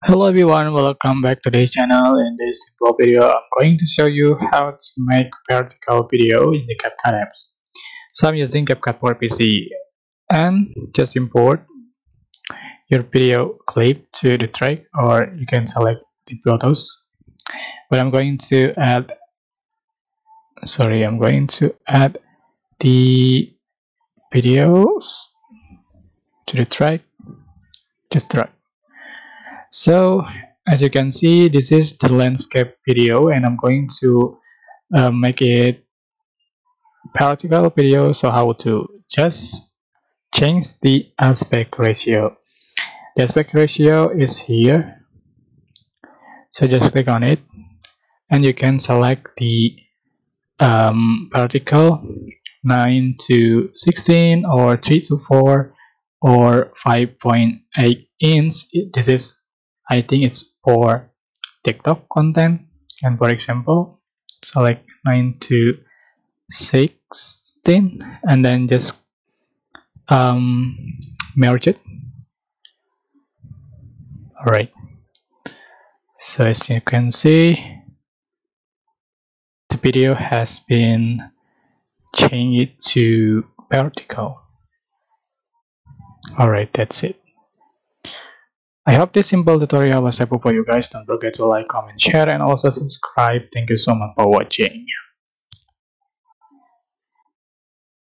Hello everyone, welcome back to this channel. In this simple video, I'm going to show you how to make vertical video in the CapCut apps. So I'm using CapCut for PC and just import your video clip to the track, or you can select the photos. But I'm going to add the videos to the track, just drag. So as you can see, this is the landscape video and I'm going to make it vertical video. So how to just change the aspect ratio. The aspect ratio is here, so just click on it and you can select the vertical 9 to 16 or 3 to 4 or 5.8 inch. This is, I think it's for TikTok content, and for example select 9 to 16 and then just merge it. Alright, so as you can see, the video has been changed to vertical. Alright, that's it. I hope this simple tutorial was helpful for you guys. Don't forget to like, comment, share, and also subscribe. Thank you so much for watching.